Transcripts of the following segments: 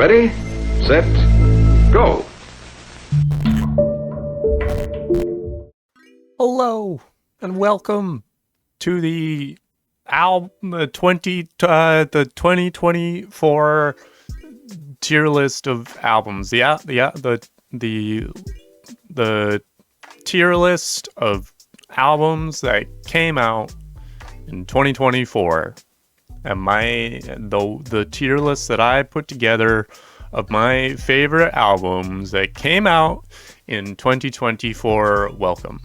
Ready, set, go. Hello and welcome to the album the 2024 tier list of albums. The tier list of albums that came out in 2024. And the tier list that I put together of my favorite albums that came out in 2024. Welcome.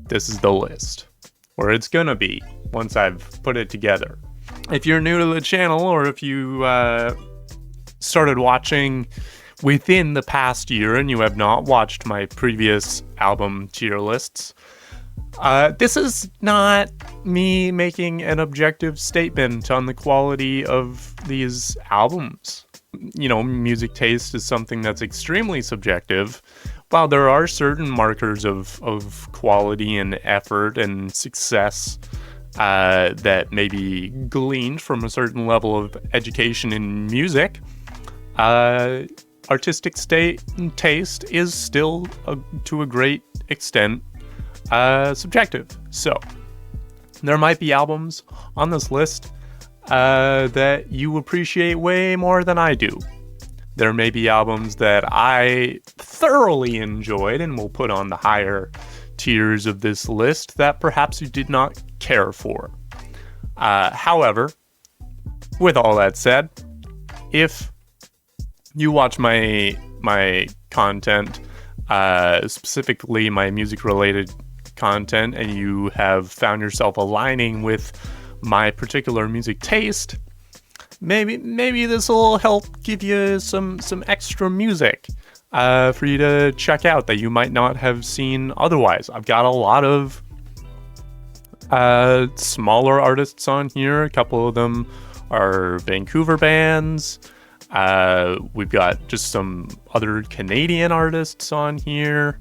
This is the list, where it's gonna be once I've put it together. If you're new to the channel, or if you started watching within the past year and you have not watched my previous album tier lists, this is not me making an objective statement on the quality of these albums. You know, music taste is something that's extremely subjective. While there are certain markers of quality and effort and success that may be gleaned from a certain level of education in music, artistic taste is still, to a great extent, subjective. So there might be albums on this list that you appreciate way more than I do. There may be albums that I thoroughly enjoyed and will put on the higher tiers of this list that perhaps you did not care for. However, with all that said, if you watch my content, specifically my music-related content, and you have found yourself aligning with my particular music taste, maybe this will help give you some extra music for you to check out that you might not have seen otherwise. I've got a lot of smaller artists on here. A couple of them are Vancouver bands. We've got just some other Canadian artists on here.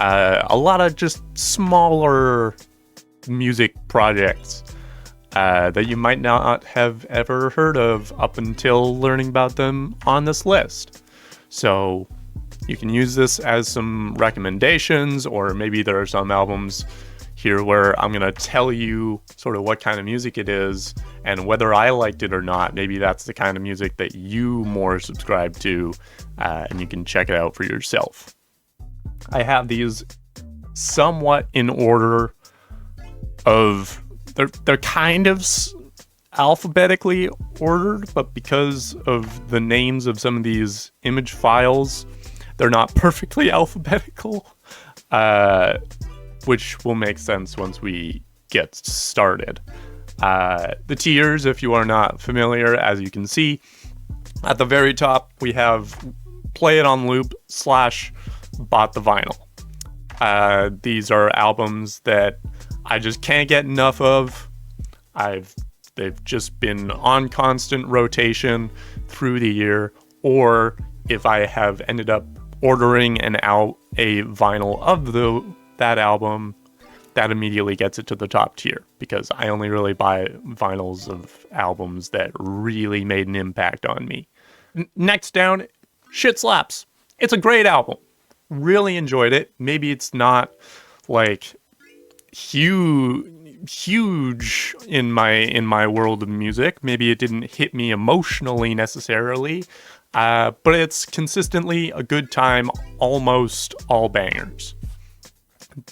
A lot of just smaller music projects that you might not have ever heard of up until learning about them on this list. So you can use this as some recommendations, or maybe there are some albums here where I'm going to tell you sort of what kind of music it is and whether I liked it or not. Maybe that's the kind of music that you more subscribe to, and you can check it out for yourself. I have these somewhat in order of, they're kind of alphabetically ordered, but because of the names of some of these image files, they're not perfectly alphabetical, which will make sense once we get started. The tiers, if you are not familiar, as you can see, at the very top, we have Play It on Loop / Bought the Vinyl. These are albums that I just can't get enough of. They've just been on constant rotation through the year, or if I have ended up ordering a vinyl of that album, that immediately gets it to the top tier, because I only really buy vinyls of albums that really made an impact on me. Next down, Shit Slaps. It's a great album. Really enjoyed it. Maybe it's not like huge in my world of music. Maybe it didn't hit me emotionally necessarily, but it's consistently a good time, almost all bangers.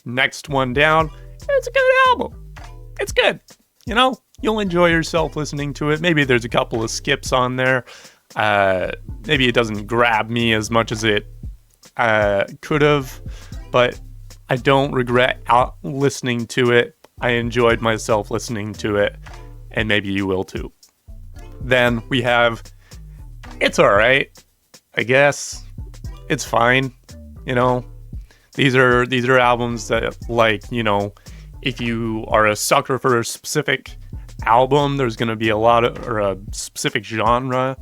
Next one down, it's a good album. It's good. You know, you'll enjoy yourself listening to it. Maybe there's a couple of skips on there. Maybe it doesn't grab me as much as it could have, but I don't regret listening to it. I enjoyed myself listening to it, and maybe you will too. Then we have It's Alright, I guess. It's fine, you know. These are albums that, like, you know, if you are a sucker for a specific album, there's going to be or a specific genre.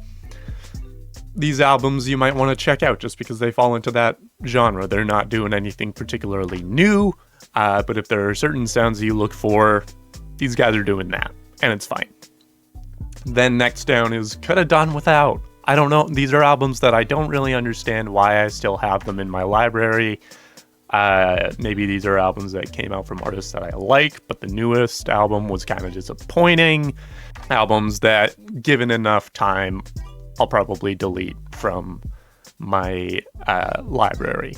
These albums you might want to check out just because they fall into that genre. They're not doing anything particularly new, but if there are certain sounds that you look for, these guys are doing that, and it's fine. Then next down is Coulda Done Without. I don't know. These are albums that I don't really understand why I still have them in my library. Maybe these are albums that came out from artists that I like, but the newest album was kind of disappointing. Albums that, given enough time, I'll probably delete from my library.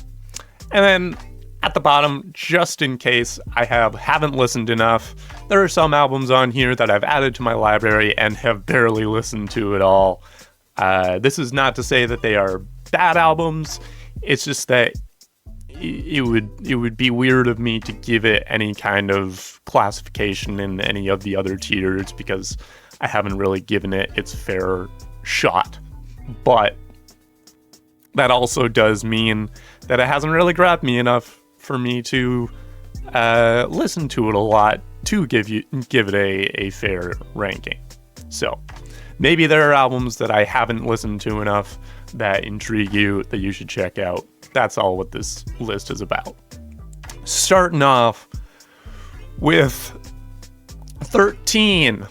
And then at the bottom, just in case I haven't listened enough, there are some albums on here that I've added to my library and have barely listened to at all. This is not to say that they are bad albums. It's just that it would be weird of me to give it any kind of classification in any of the other tiers because I haven't really given it its fair shot. But that also does mean that it hasn't really grabbed me enough for me to listen to it a lot to give it a fair ranking. So maybe there are albums that I haven't listened to enough that intrigue you that you should check out. That's all what this list is about. Starting off with 13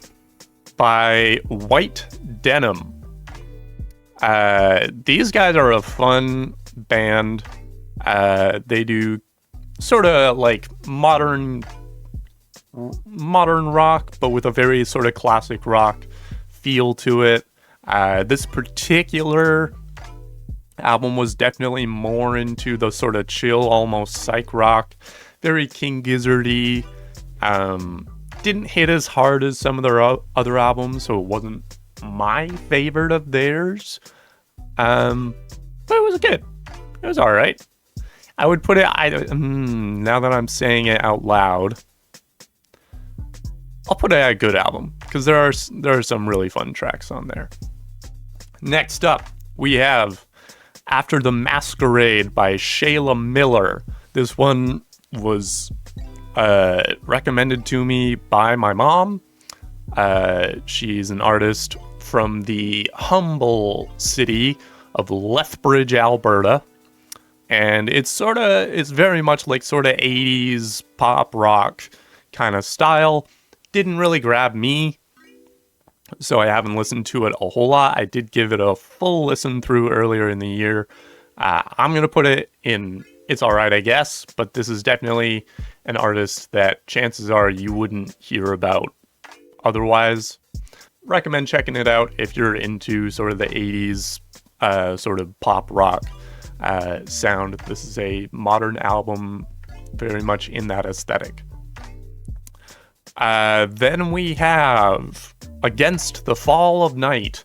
by White Denim. These guys are a fun band. They do sort of like modern rock, but with a very sort of classic rock feel to it. This particular album was definitely more into the sort of chill, almost psych rock, very King Gizzard-y. Didn't hit as hard as some of their other albums, so it wasn't my favorite of theirs. But it was good. It was all right. I would put it. Now that I'm saying it out loud, I'll put it a good album because there are some really fun tracks on there. Next up, we have After the Masquerade by Shayla Miller. This one was recommended to me by my mom. She's an artist from the humble city of Lethbridge, Alberta. And it's very much like sort of 80s pop rock kind of style. Didn't really grab me, so I haven't listened to it a whole lot. I did give it a full listen through earlier in the year. I'm going to put it in, it's all right, I guess, but this is definitely an artist that chances are you wouldn't hear about otherwise. Recommend checking it out if you're into sort of the 80s sort of pop rock sound. This is a modern album, very much in that aesthetic. Then we have Against the Fall of Night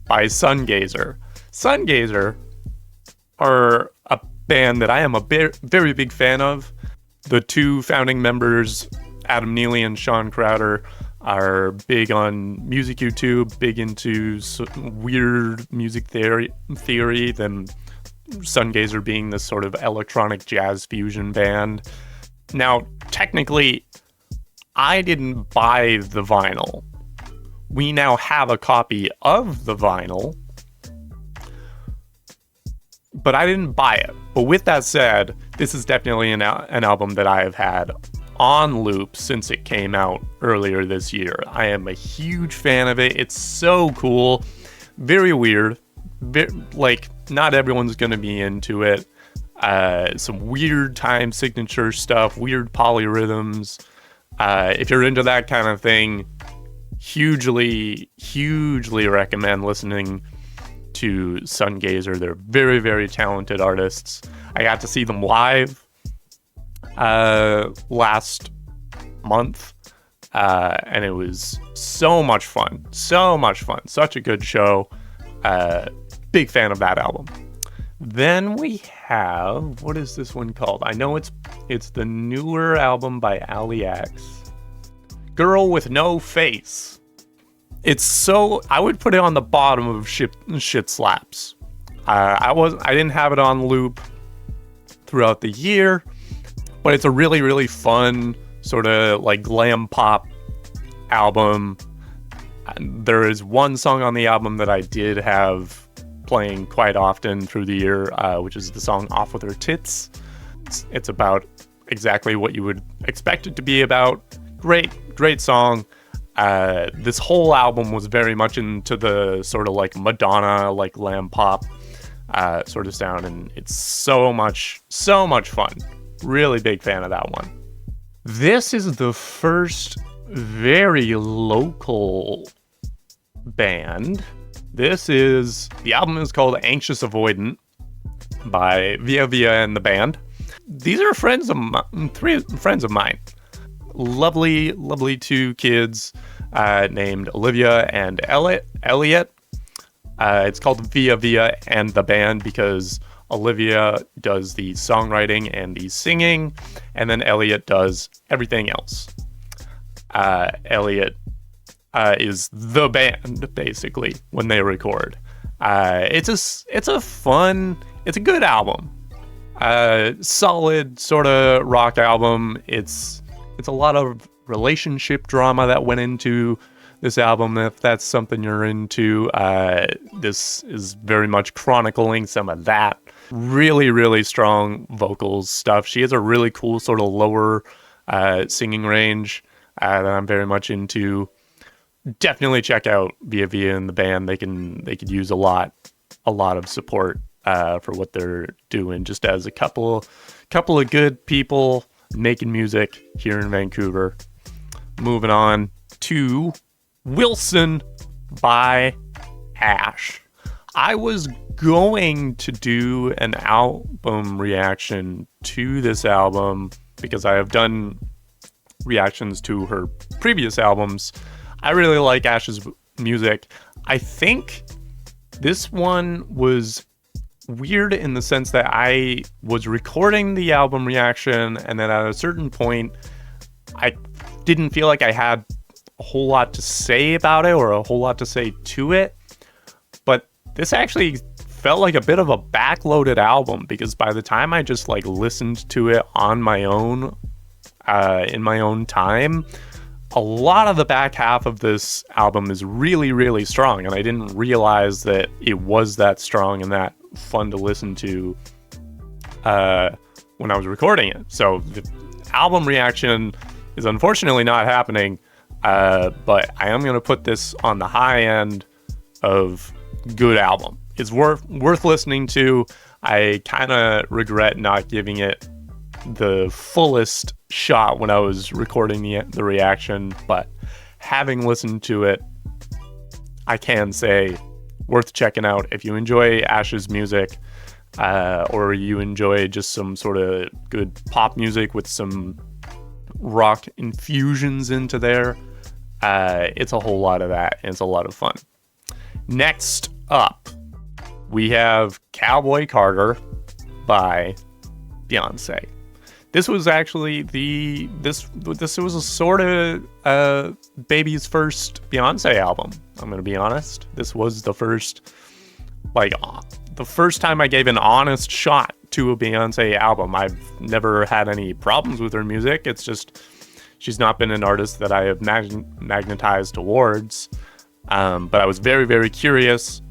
by Sungazer. Sungazer are a band that I am a very big fan of. The two founding members, Adam Neely and Sean Crowder, are big on music YouTube, big into weird music theory, them Sungazer being this sort of electronic jazz fusion band. Now, technically, I didn't buy the vinyl. We now have a copy of the vinyl, but I didn't buy it. But with that said, this is definitely an album that I have had on loop since it came out earlier this year. I am a huge fan of it. It's so cool. Very weird. Like, not everyone's going to be into it. Some weird time signature stuff, weird polyrhythms. If you're into that kind of thing, hugely recommend listening to Sungazer. They're very, very talented artists. I got to see them live last month, and it was so much fun. Such a good show. Big fan of that album. Then we have, what is this one called? I know it's the newer album by Ali X. Girl with No Face. I would put it on the bottom of shit slaps. I didn't have it on loop throughout the year, but it's a really, really fun sort of like glam pop album. There is one song on the album that I did have playing quite often through the year, which is the song Off With Her Tits. It's about exactly what you would expect it to be about. Great song. This whole album was very much into the sort of like Madonna, like glam pop sort of sound, and it's so much fun. Really big fan of that one. This is the first very local band. The album is called Anxious Avoidant by Via Via and the band. These are three friends of mine. Lovely two kids named Olivia and Elliot. It's called Via Via and the band because Olivia does the songwriting and the singing, and then Elliot does everything else. Elliot is the band basically when they record. It's a good album. Solid sort of rock album. It's a lot of relationship drama that went into this album. If that's something you're into, this is very much chronicling some of that. Really strong vocals stuff. She has a really cool sort of lower singing range that I'm very much into. Definitely check out Via Via and the band. They could use a lot of support for what they're doing, just as a couple of good people making music here in Vancouver. Moving on to Wilson by Ash. I was going to do an album reaction to this album because I have done reactions to her previous albums. I really like Ash's music. I think this one was weird in the sense that I was recording the album reaction, and then at a certain point, I didn't feel like I had a whole lot to say about it or a whole lot to say to it. But this actually felt like a bit of a backloaded album because by the time I just like listened to it on my own, in my own time, a lot of the back half of this album is really strong, and I didn't realize that it was that strong and that fun to listen to when I was recording it. So the album reaction is unfortunately not happening, but I am going to put this on the high end of good album. It's worth listening to. I kind of regret not giving it the fullest shot when I was recording the reaction, but having listened to it, I can say worth checking out if you enjoy Ash's music, or you enjoy just some sort of good pop music with some rock infusions into there. It's a whole lot of that, and it's a lot of fun. Next up, we have Cowboy Carter by Beyonce. This was actually this was a sort of Baby's first Beyonce album. I'm gonna be honest. This was the first time I gave an honest shot to a Beyonce album. I've never had any problems with her music. It's just she's not been an artist that I have magnetized towards. But I was very curious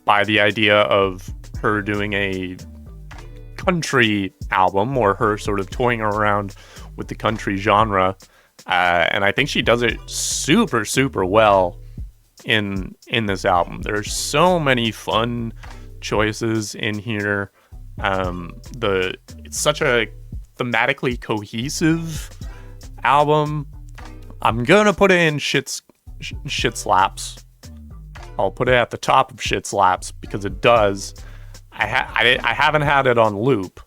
by the idea of her doing a country album, or her sort of toying around with the country genre, and I think she does it super well in this album. There's so many fun choices in here. It's such a thematically cohesive album. I'm gonna put it in shit slaps. I'll put it at the top of shit slaps because it does. I haven't had it on loop.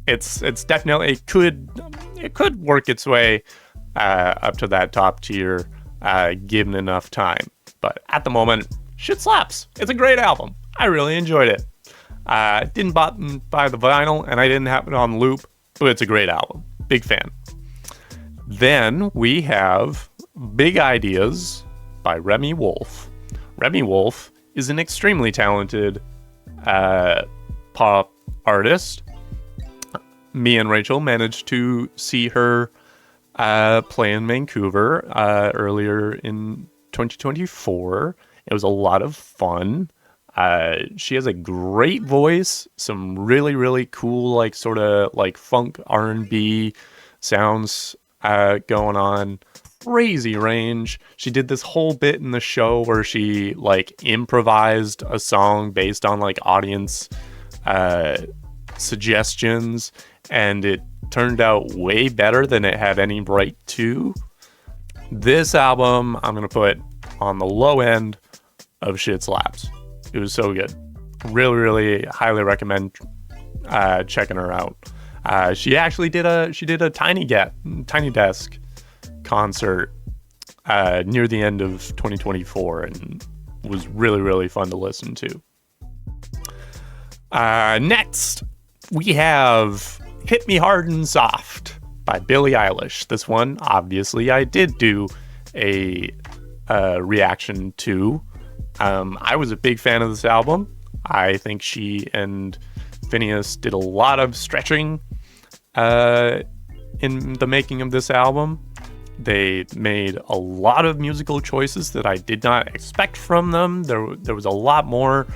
It's definitely, it could work its way up to that top tier given enough time. But at the moment, shit slaps. It's a great album. I really enjoyed it. Didn't buy the vinyl, and I didn't have it on loop, but it's a great album. Big fan. Then we have Big Ideas by Remi Wolf. Remi Wolf is an extremely talented pop artist. Me and Rachel managed to see her play in Vancouver earlier in 2024. It was a lot of fun. She has a great voice, some really cool, like sort of like funk R&B sounds going on. crazy range. She did this whole bit in the show where she like improvised a song based on like audience suggestions, and it turned out way better than it had any right to. This album I'm gonna put on the low end of shit slaps. It was so good. Really highly recommend checking her out. She actually did a Tiny Desk concert near the end of 2024 and was really fun to listen to. Next we have Hit Me Hard and Soft by Billie Eilish. This one obviously I did do a reaction to. I was a big fan of this album. I think she and Finneas did a lot of stretching in the making of this album. They made a lot of musical choices that I did not expect from them. There was a lot more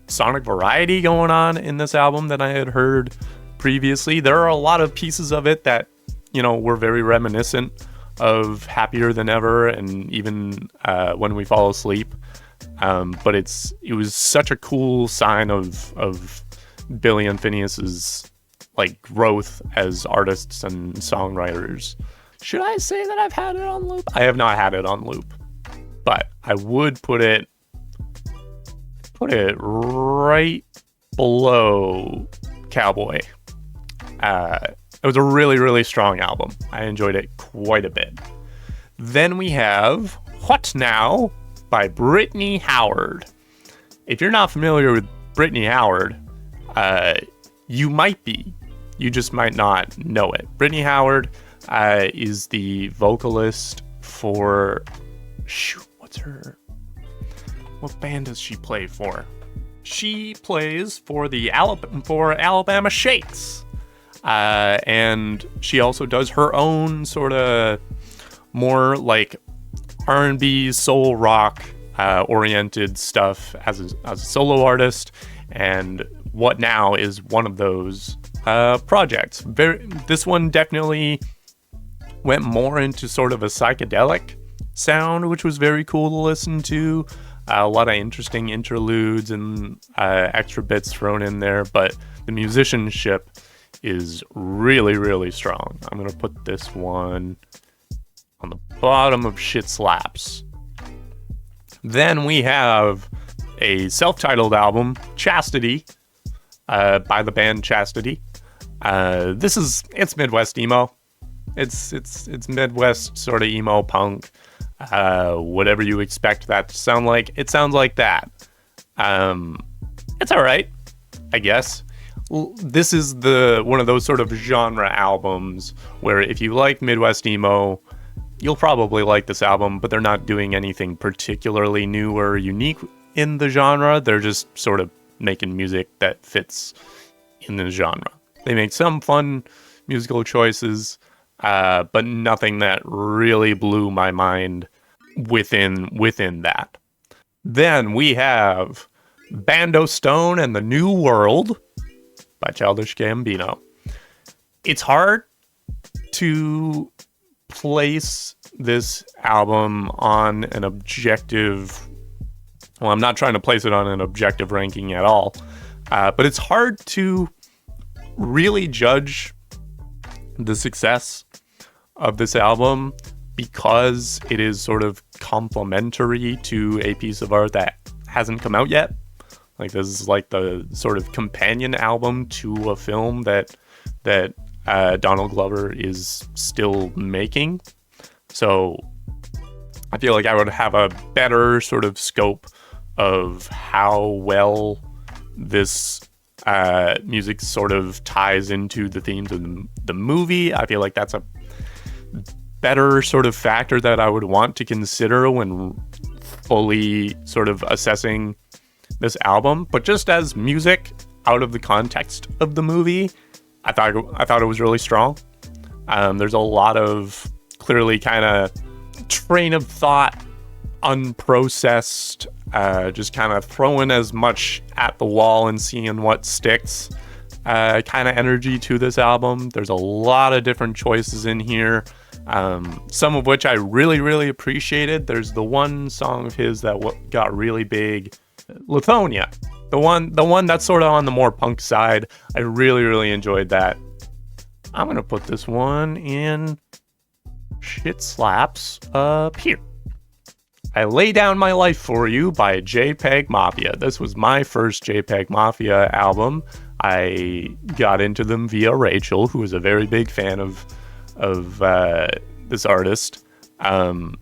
sonic variety going on in this album than I had heard previously. There are a lot of pieces of it that, you know, were very reminiscent of Happier Than Ever and even When We Fall Asleep. But it was such a cool sign of Billie and Finneas's like growth as artists and songwriters. Should I say that I've had it on loop? I have not had it on loop, but I would put it right below Cowboy. It was a really strong album. I enjoyed it quite a bit. Then we have What Now by Brittany Howard. If you're not familiar with Brittany Howard, you might be. You just might not know it. Brittany Howard is the vocalist for... What band does she play for? She plays for Alabama Shakes. And she also does her own sort of more like R&B, soul rock oriented stuff as a solo artist. And What Now is one of those projects. This one definitely went more into sort of a psychedelic sound, which was very cool to listen to. A lot of interesting interludes and extra bits thrown in there, but the musicianship is really strong. I'm gonna put this one on the bottom of shit slaps. Then we have a self-titled album, Chastity, by the band Chastity. It's Midwest emo. It's Midwest sort of emo punk. Whatever you expect that to sound like, it sounds like that. It's all right, I guess. This is one of those sort of genre albums where if you like Midwest emo, you'll probably like this album, but they're not doing anything particularly new or unique in the genre. They're just sort of making music that fits in the genre. They make some fun musical choices, but nothing that really blew my mind within that. Then we have Bando Stone and the New World by Childish Gambino. It's hard to place this album on an objective... Well, I'm not trying to place it on an objective ranking at all, but it's hard to really judge the success of this album because it is sort of complementary to a piece of art that hasn't come out yet. Like, this is like the sort of companion album to a film that Donald Glover is still making. So I feel like I would have a better sort of scope of how well this music sort of ties into the themes of the movie. I feel like that's a better sort of factor that I would want to consider when fully sort of assessing this album. But just as music out of the context of the movie, I thought it was really strong. There's a lot of clearly kind of train of thought, unprocessed, just kind of throwing as much at the wall and seeing what sticks kind of energy to this album. There's a lot of different choices in here. some of which I really, really appreciated. There's the one song of his that got really big, Lithonia. The one that's sort of on the more punk side. I really, really enjoyed that. I'm going to put this one in Shit Slaps up here. I Lay Down My Life For You by JPEG Mafia. This was my first JPEG Mafia album. I got into them via Rachel, who is a very big fan of this artist.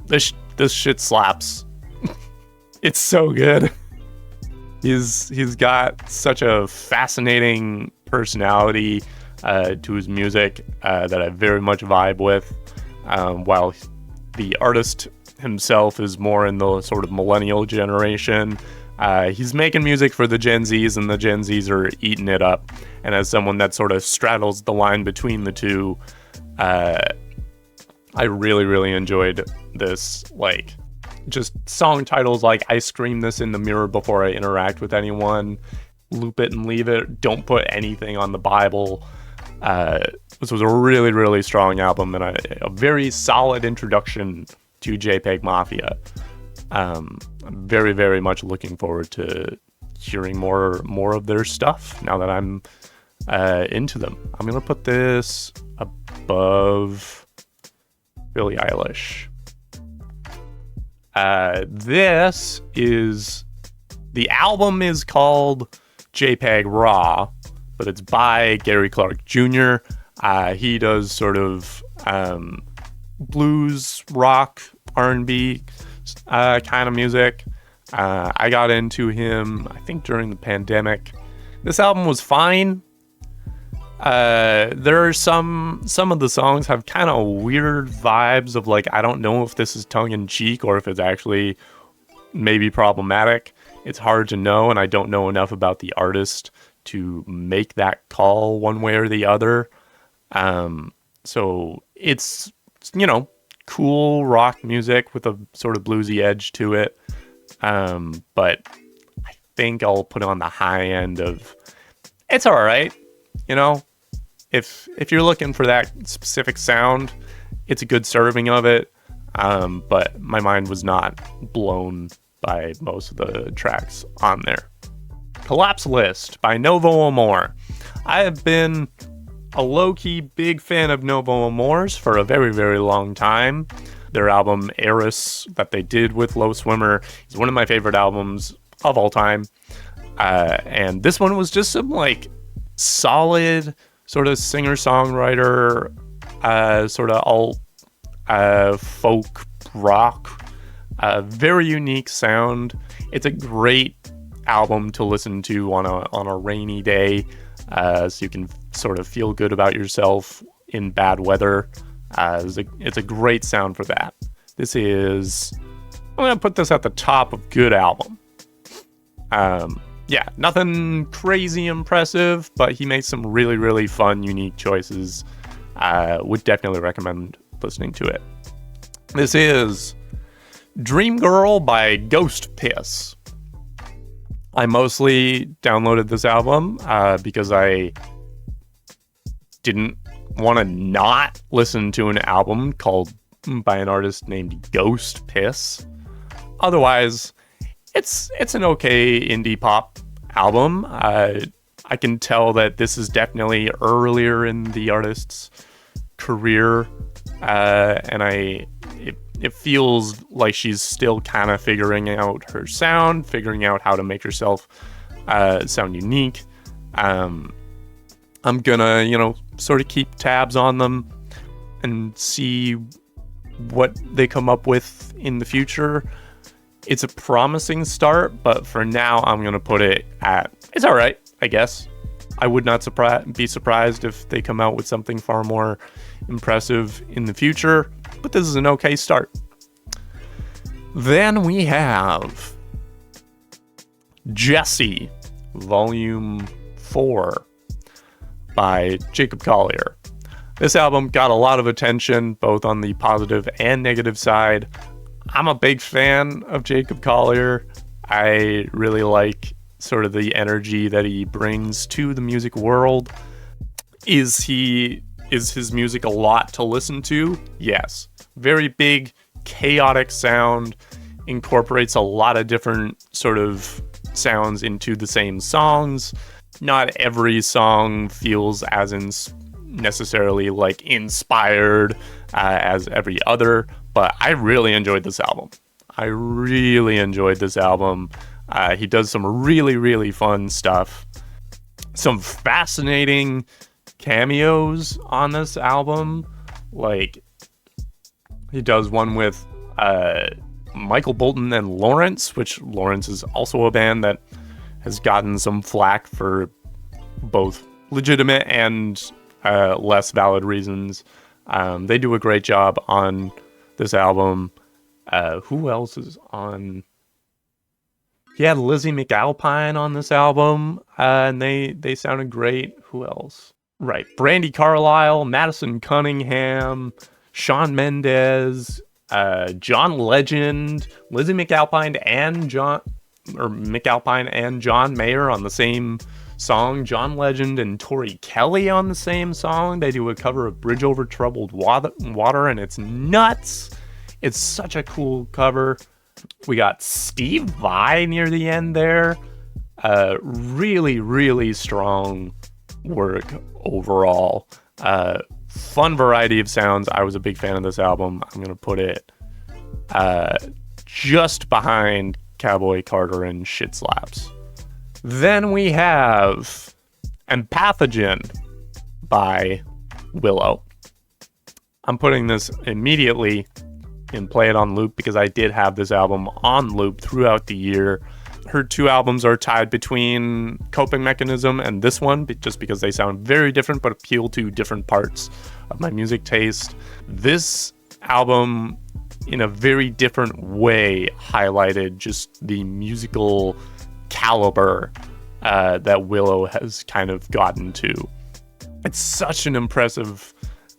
This shit slaps. It's so good. He's got such a fascinating personality to his music that I very much vibe with. While the artist himself is more in the sort of millennial generation, he's making music for the Gen Zs, and the Gen Zs are eating it up. And as someone that sort of straddles the line between the two, I really, really enjoyed this, like, just song titles like I Scream This in the Mirror Before I Interact with Anyone, Loop It and Leave It, Don't Put Anything on the Bible. This was a really, really strong album and a very solid introduction to JPEG Mafia. I'm very, very much looking forward to hearing more of their stuff now that I'm into them. I'm going to put this above Billie Eilish. The album is called JPEG Raw, but it's by Gary Clark Jr. He does sort of blues, rock, R&B kind of music. I got into him, I think, during the pandemic. This album was fine. There are some of the songs have kind of weird vibes of, like, I don't know if this is tongue-in-cheek or if it's actually maybe problematic. It's hard to know, and I don't know enough about the artist to make that call one way or the other. So it's, cool rock music with a sort of bluesy edge to it. But I think I'll put it on the high end of, it's all right. If you're looking for that specific sound, it's a good serving of it. But my mind was not blown by most of the tracks on there. Collapse List by Novo Amor. I have been a low-key big fan of Novo Amor's for a very, very long time. Their album Eris that they did with Low Swimmer is one of my favorite albums of all time. And this one was just some, like, solid sort of singer-songwriter, sort of alt folk rock, very unique sound. It's a great album to listen to on a rainy day, so you can sort of feel good about yourself in bad weather. It's a great sound for that. I'm gonna put this at the top of good album. Yeah, nothing crazy impressive, but he made some really, really fun, unique choices. Would definitely recommend listening to it. This is Dream Girl by Ghost Piss. I mostly downloaded this album because I didn't want to not listen to an album called by an artist named Ghost Piss. Otherwise, it's an okay indie pop album. I can tell that this is definitely earlier in the artist's career, and it feels like she's still kind of figuring out her sound, figuring out how to make herself sound unique. I'm gonna, sort of keep tabs on them and see what they come up with in the future. It's a promising start, but for now, I'm going to put it at, it's all right, I guess. I would not be surprised if they come out with something far more impressive in the future, but this is an okay start. Then we have Jesse, Volume 4 by Jacob Collier. This album got a lot of attention, both on the positive and negative side. I'm a big fan of Jacob Collier. I really like sort of the energy that he brings to the music world. Is he Is his music a lot to listen to? Yes. Very big, chaotic sound, incorporates a lot of different sort of sounds into the same songs. Not every song feels as necessarily like inspired as every other, but I really enjoyed this album. He does some really, really fun stuff. Some fascinating cameos on this album. Like, he does one with Michael Bolton and Lawrence, which Lawrence is also a band that has gotten some flack for both legitimate and less valid reasons. They do a great job on this album. Who else is on? He had Lizzie McAlpine on this album, and they sounded great. Who else? Right, Brandi Carlile, Madison Cunningham, Shawn Mendes, John Legend, Lizzie McAlpine and McAlpine and John Mayer on the same song. John Legend and Tori Kelly on the same song. They do a cover of Bridge Over Troubled Water, and it's nuts. It's such a cool cover. We got Steve Vai near the end there. Really, really strong work overall. Fun variety of sounds. I was a big fan of this album. I'm going to put it just behind Cowboy Carter and Shit Slaps. Then we have Empathogen by Willow. I'm putting this immediately in Play It on Loop because I did have this album on loop throughout the year. Her two albums are tied between Coping Mechanism and this one, just because they sound very different but appeal to different parts of my music taste. This album, in a very different way, highlighted just the musical caliber that Willow has kind of gotten to. It's such an impressive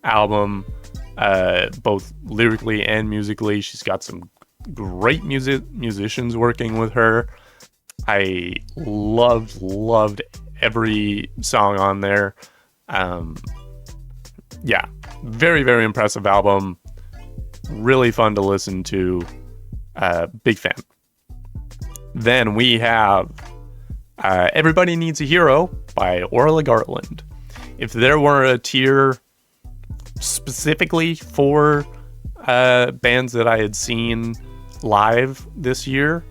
album, both lyrically and musically. She's got some great musicians working with her. I loved every song on there. Yeah, very, very impressive album. Really fun to listen to. Big fan. Then we have Everybody Needs a Hero by Orla Gartland. If there were a tier specifically for bands that I had seen live this year,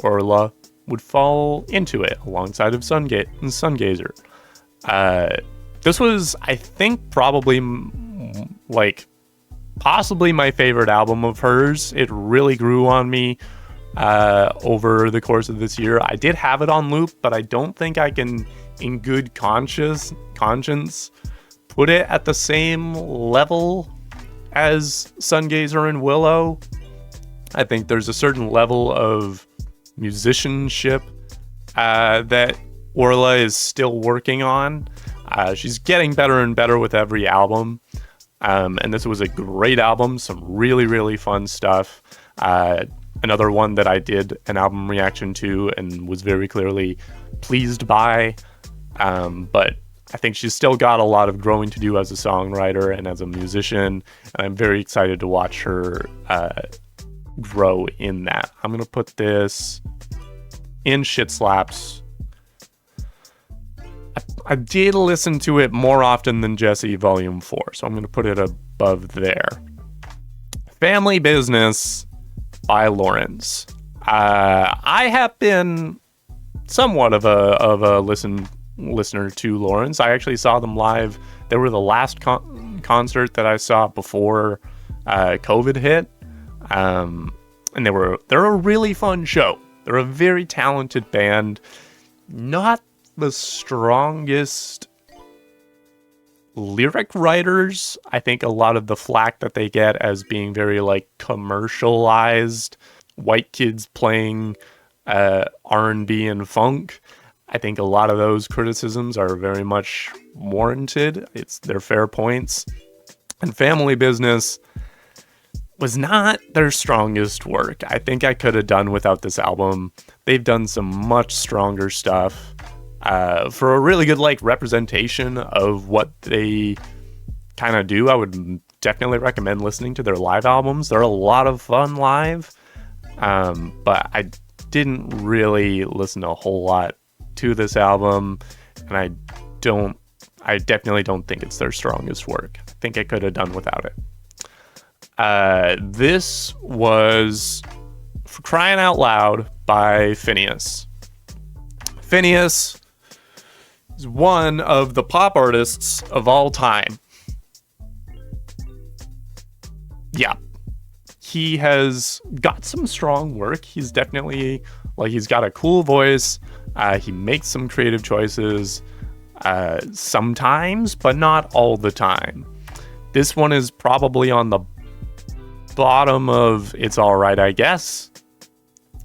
Orla would fall into it alongside of Sungazer. This was, I think, probably possibly my favorite album of hers. It really grew on me over the course of this year. I did have it on loop, but I don't think I can, in good conscience, put it at the same level as Sungazer and Willow. I think there's a certain level of musicianship that Orla is still working on. She's getting better and better with every album. And this was a great album, some really, really fun stuff. Another one that I did an album reaction to and was very clearly pleased by. But I think she's still got a lot of growing to do as a songwriter and as a musician. And I'm very excited to watch her grow in that. I'm going to put this in Shit Slaps. I did listen to it more often than Jesse Volume 4, so I'm going to put it above there. Family Business by Lawrence. I have been somewhat of a listener to Lawrence. I actually saw them live. They were the last concert that I saw before COVID hit, and they're a really fun show. They're a very talented band. Not the strongest lyric writers. I think a lot of the flack that they get as being very commercialized white kids playing R&B and funk. I think a lot of those criticisms are very much warranted. They're fair points. And Family Business was not their strongest work. I think I could have done without this album. They've done some much stronger stuff for a really good representation of what they kind of do, I would definitely recommend listening to their live albums. They're a lot of fun live, but I didn't really listen a whole lot to this album, and I definitely don't think it's their strongest work. I think I could have done without it. This was For Crying Out Loud by Finneas. Finneas is one of the pop artists of all time. Yeah. He has got some strong work. He's definitely, he's got a cool voice. He makes some creative choices sometimes, but not all the time. This one is probably on the bottom of It's Alright, I guess.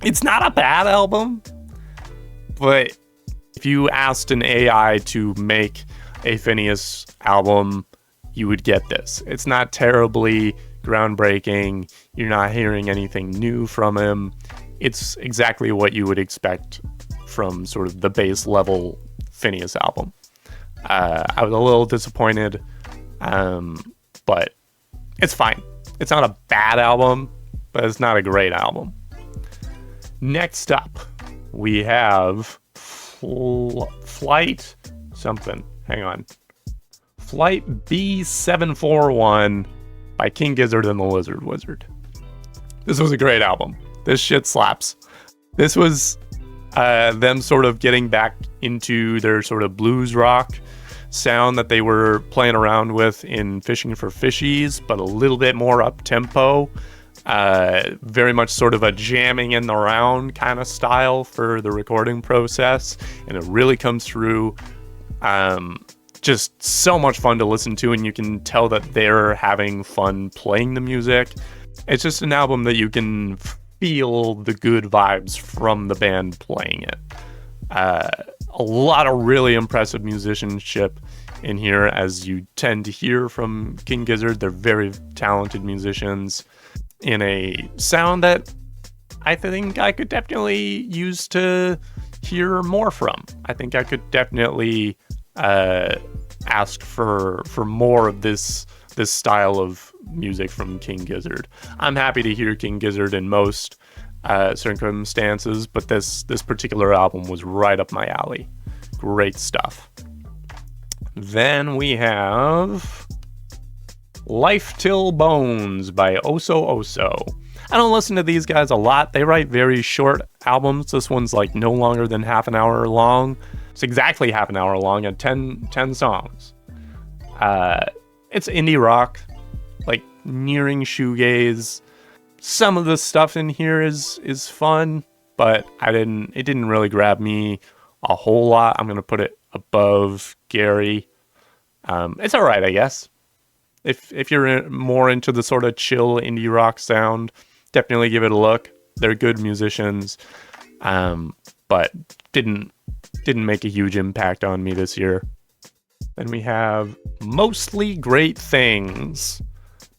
It's not a bad album, but if you asked an AI to make a Finneas album, you would get this. It's not terribly groundbreaking. You're not hearing anything new from him. It's exactly what you would expect from sort of the base level Finneas album. I was a little disappointed, but it's fine. It's not a bad album, but it's not a great album. Next up, we have Flight something. Hang on. Flight B741 by King Gizzard and the Lizard Wizard. This was a great album. This shit slaps. This was them sort of getting back into their sort of blues rock sound that they were playing around with in Fishing for Fishies, but a little bit more up-tempo. Very much sort of a jamming in the round kind of style for the recording process, and it really comes through. Just so much fun to listen to, and you can tell that they're having fun playing the music. It's just an album that you can feel the good vibes from the band playing it. A lot of really impressive musicianship in here, as you tend to hear from King Gizzard. They're very talented musicians in a sound that I think I could definitely use to hear more from. I think I could definitely ask for more of this style of music from King Gizzard. I'm happy to hear King Gizzard in most circumstances, but this particular album was right up my alley. Great stuff. Then we have Life Till Bones by Oso Oso. I don't listen to these guys a lot. They write very short albums. This one's no longer than half an hour long. It's exactly half an hour long and 10 songs. It's indie rock, nearing shoegaze. Some of the stuff in here is fun, but it didn't really grab me a whole lot. I'm gonna put it above Gary. It's all right, I guess. If you're more into the sort of chill indie rock sound, definitely give it a look. They're good musicians, but didn't make a huge impact on me this year. Then we have Mostly Great Things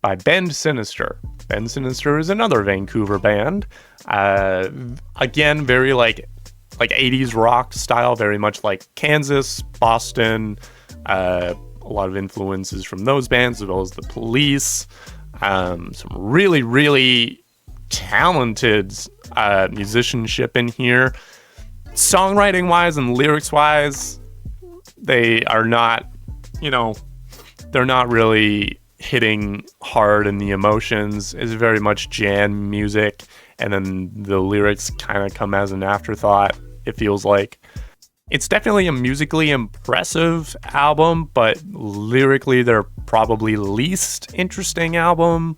by Bend Sinister. Bend Sinister is another Vancouver band. Again, very 80s rock style, very much like Kansas, Boston. A lot of influences from those bands, as well as The Police. Some really, really talented musicianship in here. Songwriting wise and lyrics wise, they are not, they're not really hitting hard in the emotions. It's very much jam music, and then the lyrics kind of come as an afterthought, it feels like. It's definitely a musically impressive album, but lyrically their probably least interesting album.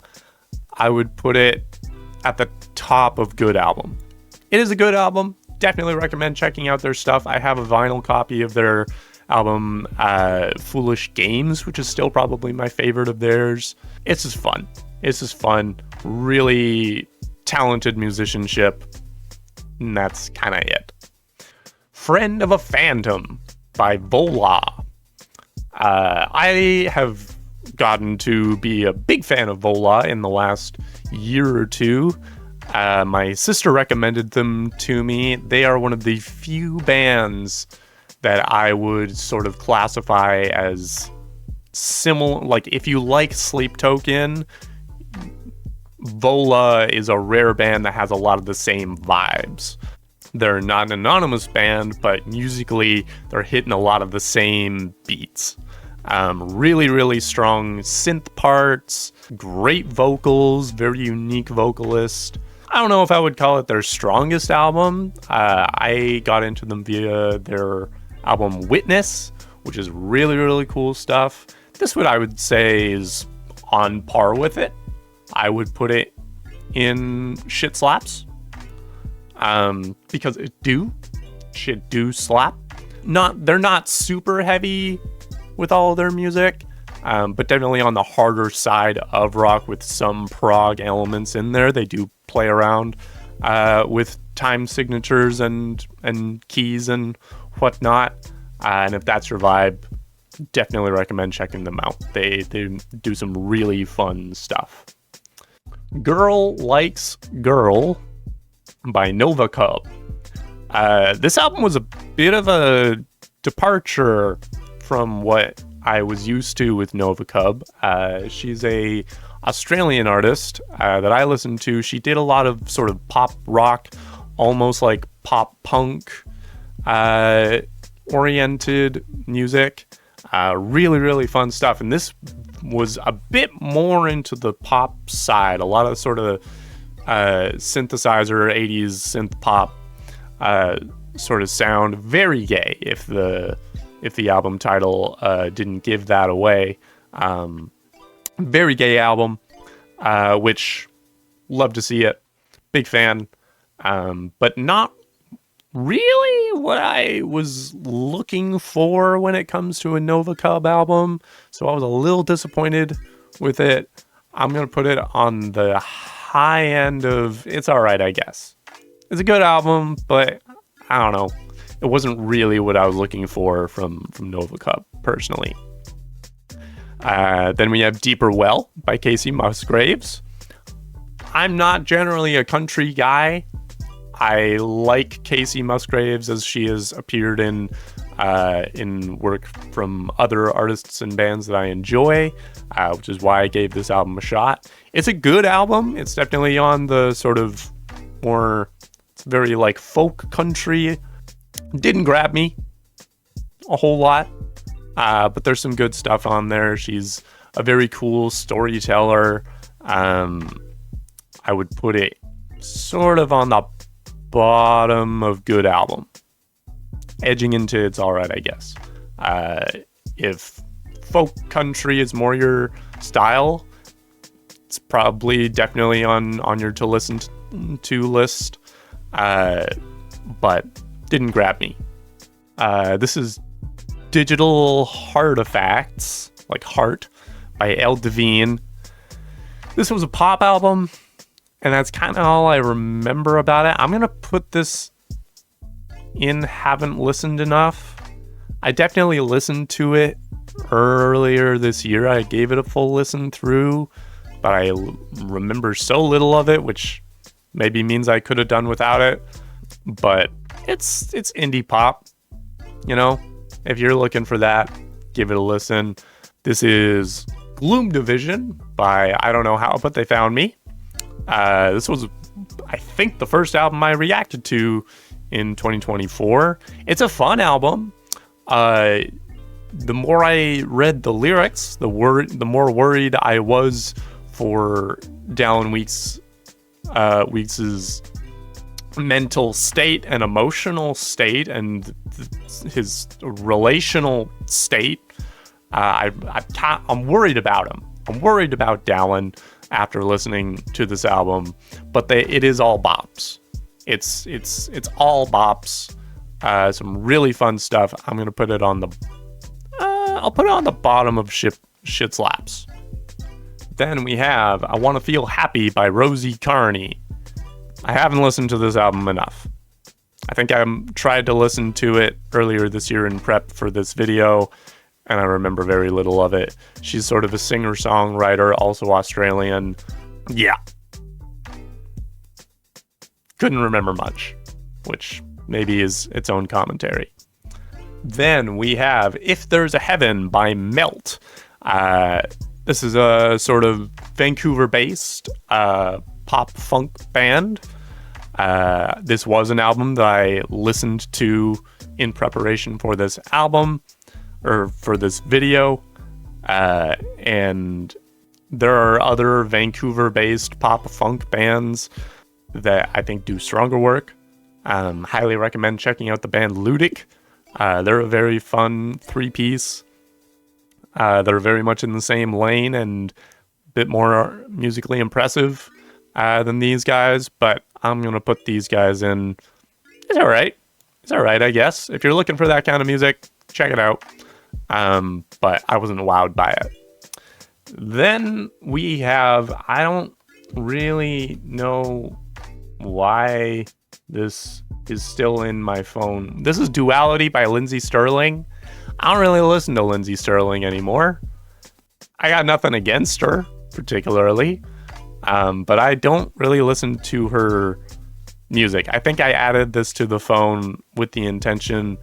I would put it at the top of good album. It is a good album. Definitely recommend checking out their stuff. I have a vinyl copy of their album Foolish Games, which is still probably my favorite of theirs. It's just fun. Really talented musicianship, and that's kind of it. Friend of a Phantom by Vola. I have gotten to be a big fan of Vola in the last year or two. My sister recommended them to me. They are one of the few bands that I would sort of classify as similar, like if you like Sleep Token, Vola is a rare band that has a lot of the same vibes. They're not an anonymous band, but musically they're hitting a lot of the same beats. Really, really strong synth parts, great vocals, very unique vocalist. I don't know if I would call it their strongest album. I got into them via their album Witness, which is really, really cool stuff. This one I would say is on par with it. I would put it in shit slaps. Because shit do slap. They're not super heavy with all of their music, but definitely on the harder side of rock with some prog elements in there. They do play around with time signatures and keys and whatnot. And if that's your vibe, definitely recommend checking them out. They do some really fun stuff. Girl Likes Girl by Nova Cub. This album was a bit of a departure from what I was used to with Nova Cub. She's a Australian artist that I listened to. She did a lot of sort of pop rock, almost like pop punk oriented music. Really, really fun stuff. And this was a bit more into the pop side. A lot of sort of synthesizer 80s synth pop sort of sound. Very gay, if the album title didn't give that away. Very gay album, which love to see it. Big fan, but not really what I was looking for when it comes to a Nova Cub album. So I was a little disappointed with it. I'm going to put it on the high end of it's all right, I guess. It's a good album, but I don't know. It wasn't really what I was looking for from Nova Cub, personally. Then we have Deeper Well by Kacey Musgraves. I'm not generally a country guy. I like Kacey Musgraves as she has appeared in work from other artists and bands that I enjoy, which is why I gave this album a shot. It's a good album. It's definitely on the sort of more, it's very like folk country. Didn't grab me a whole lot, but there's some good stuff on there. She's a very cool storyteller. I would put it sort of on the bottom of good album, edging into it's all right, I guess. If folk country is more your style, it's probably definitely on your to listen to list, but didn't grab me. This is Digital Heartefacts, like heart, by Elle Devine. This was a pop album, and that's kind of all I remember about it. I'm going to put this in haven't listened enough. I definitely listened to it earlier this year. I gave it a full listen through, but I remember so little of it, which maybe means I could have done without it. But it's indie pop, you know? If you're looking for that, give it a listen. This is Gloom Division by I don't know how, but they found me. This was, I think, the first album I reacted to in 2024. It's a fun album. The more I read the lyrics, the more worried I was for Dallin Weeks's mental state and emotional state and his relational state. I'm worried about him. I'm worried about Dallin after listening to this album, but it is all bops. It's all bops. Some really fun stuff. I'm gonna put it on the I'll put it on the bottom of shit slaps. Then we have I Want to Feel Happy by Rosie Carney. I haven't listened to this album enough. I think I tried to listen to it earlier this year in prep for this video, and I remember very little of it. She's sort of a singer-songwriter, also Australian. Yeah. Couldn't remember much, which maybe is its own commentary. Then we have If There's a Heaven by Melt. This is a sort of Vancouver-based pop funk band. This was an album that I listened to in preparation for this album, or for this video. And there are other Vancouver-based pop funk bands that I think do stronger work. Highly recommend checking out the band Ludic. They're a very fun 3-piece. They're very much in the same lane and a bit more musically impressive than these guys, but I'm going to put these guys in. It's all right. It's all right, I guess. If you're looking for that kind of music, check it out. But I wasn't wowed by it. Then we have, I don't really know why this is still in my phone. This is Duality by Lindsey Stirling. I don't really listen to Lindsey Stirling anymore. I got nothing against her, particularly. But I don't really listen to her music. I think I added this to the phone with the intention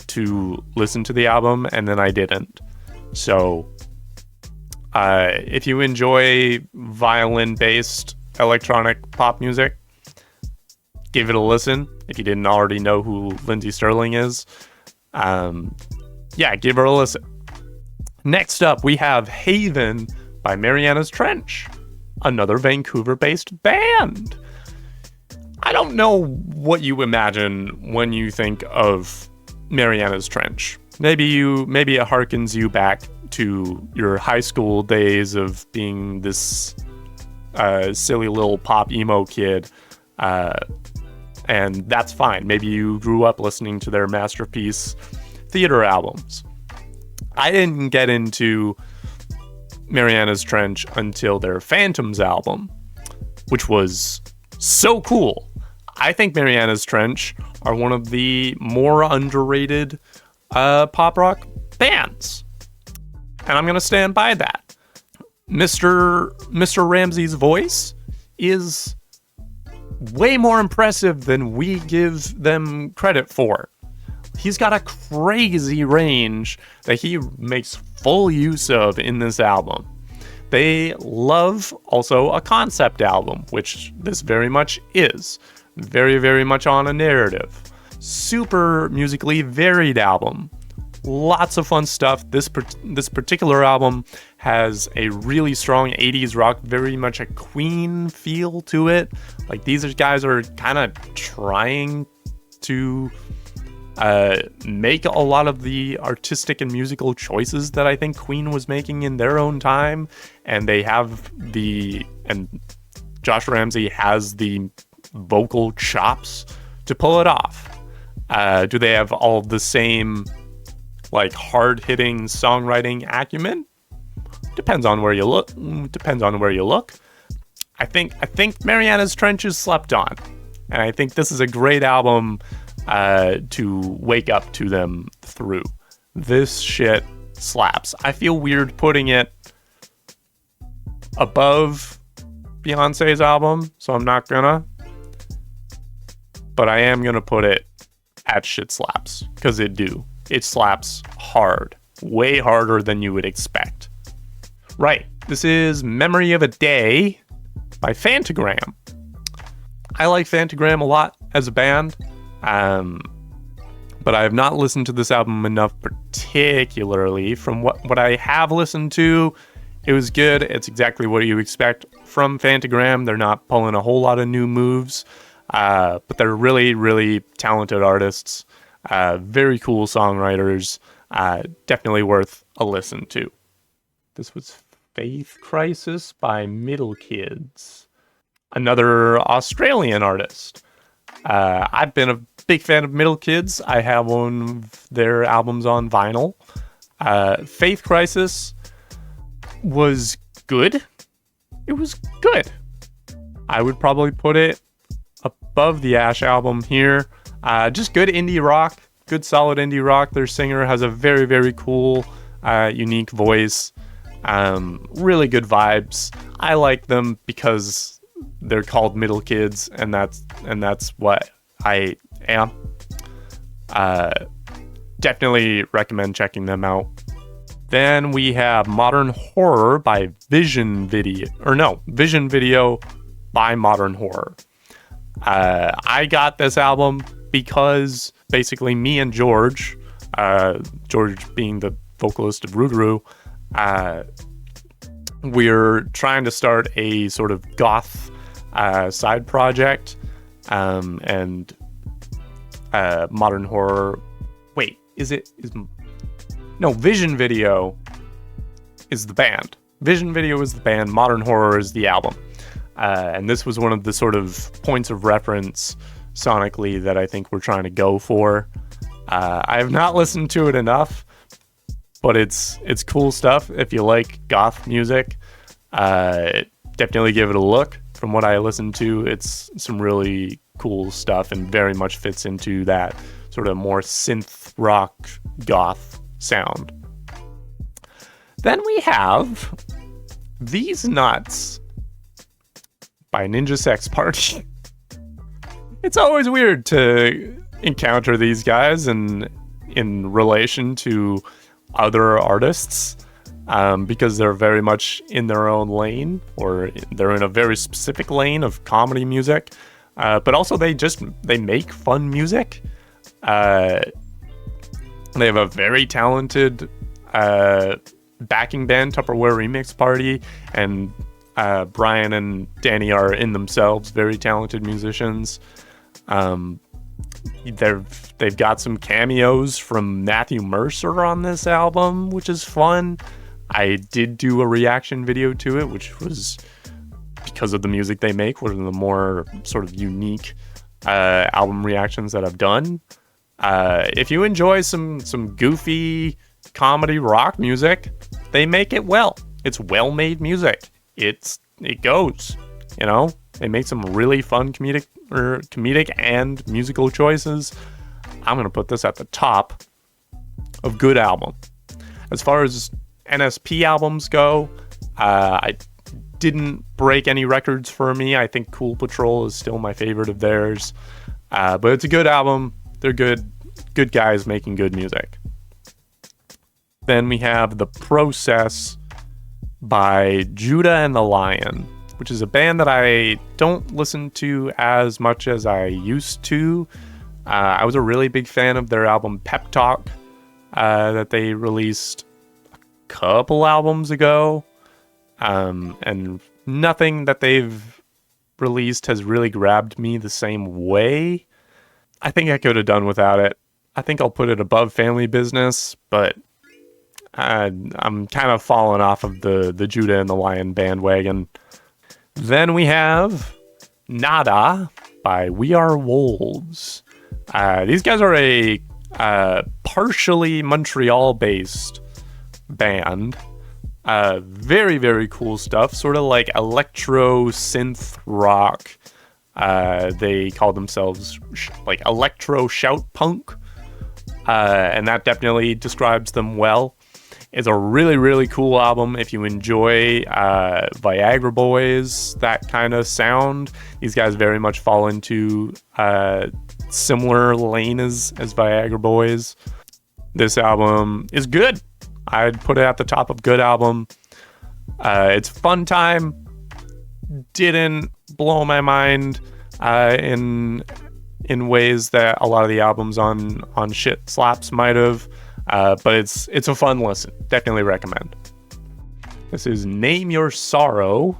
to listen to the album, and then I didn't. So, if you enjoy violin-based electronic pop music, give it a listen. If you didn't already know who Lindsey Stirling is, yeah, give her a listen. Next up, we have Haven by Mariana's Trench, another Vancouver-based band. I don't know what you imagine when you think of Mariana's Trench. Maybe it harkens you back to your high school days of being this silly little pop emo kid, and that's fine. Maybe you grew up listening to their masterpiece theater albums. I didn't get into Mariana's Trench until their Phantoms album, which was so cool. I think Mariana's Trench are one of the more underrated pop rock bands, and I'm gonna stand by that. Mr. Ramsey's voice is way more impressive than we give them credit for. He's got a crazy range that he makes full use of in this album. They love also a concept album, which this very much is. Very, very much on a narrative. Super musically varied album. Lots of fun stuff. This particular album has a really strong 80s rock, very much a Queen feel to it. Like, these guys are kind of trying to make a lot of the artistic and musical choices that I think Queen was making in their own time, and Josh Ramsey has the vocal chops to pull it off. Do they have all the same like hard-hitting songwriting acumen? Depends on where you look. I think Mariana's Trench is slept on, and I think this is a great album to wake up to them through. This shit slaps. I feel weird putting it above Beyonce's album, so I'm not gonna. But I am gonna put it at shit slaps, because it slaps hard. Way harder than you would expect. Right, this is Memory of a Day by Phantogram. I like Phantogram a lot as a band, but I have not listened to this album enough particularly. From what I have listened to, it was good. It's exactly what you expect from Phantogram. They're not pulling a whole lot of new moves, but they're really, really talented artists. Very cool songwriters. Definitely worth a listen to. This was Faith Crisis by Middle Kids, another Australian artist. I've been a big fan of Middle Kids. I have one of their albums on vinyl. Faith Crisis was good. It was good. I would probably put it above the Ash album here. Just good indie rock. Good solid indie rock. Their singer has a very, very cool, unique voice. Really good vibes. I like them because they're called Middle Kids, and that's what I am. Definitely recommend checking them out. Then we have Modern Horror by Vision Video. Vision Video by Modern Horror. I got this album because basically me and George being the vocalist of Rougarou, we're trying to start a sort of goth side project, and Modern Horror. Wait, Vision Video is the band. Vision Video is the band. Modern Horror is the album. And this was one of the sort of points of reference sonically that I think we're trying to go for. I have not listened to it enough, but it's cool stuff. If you like goth music, definitely give it a look. From what I listened to, it's some really cool stuff and very much fits into that sort of more synth rock goth sound. Then we have These Nuts by Ninja Sex Party. It's always weird to encounter these guys in relation to other artists, because they're very much in their own lane, or they're in a very specific lane of comedy music, but also they make fun music. They have a very talented backing band, Tupperware Remix Party, and Brian and Danny are in themselves very talented musicians. They've got some cameos from Matthew Mercer on this album, which is fun. I did do a reaction video to it, which was because of the music they make, one of the more sort of unique album reactions that I've done. If you enjoy some goofy comedy rock music, they make it well. It's well-made music. It goes, They make some really fun comedic and musical choices. I'm gonna put this at the top of good album. As far as NSP albums go, I didn't break any records for me. I think Cool Patrol is still my favorite of theirs, but it's a good album. They're good guys making good music. Then we have The Process by Judah and the Lion, which is a band that I don't listen to as much as I used to. I was a really big fan of their album Pep Talk that they released a couple albums ago, and nothing that they've released has really grabbed me the same way. I think I could have done without it. I think I'll put it above Family Business, but I'm kind of falling off of the Judah and the Lion bandwagon. Then we have Nada by We Are Wolves. These guys are a partially Montreal-based band. Very, very cool stuff. Sort of like electro synth rock. They call themselves like electro shout punk. And that definitely describes them well. It's a really, really cool album. If you enjoy Viagra Boys, that kind of sound, these guys very much fall into similar lane as Viagra Boys. This album is good. I'd put it at the top of good album. It's fun time. Didn't blow my mind in ways that a lot of the albums on Shit Slaps might have. But it's a fun listen. Definitely recommend. This is Name Your Sorrow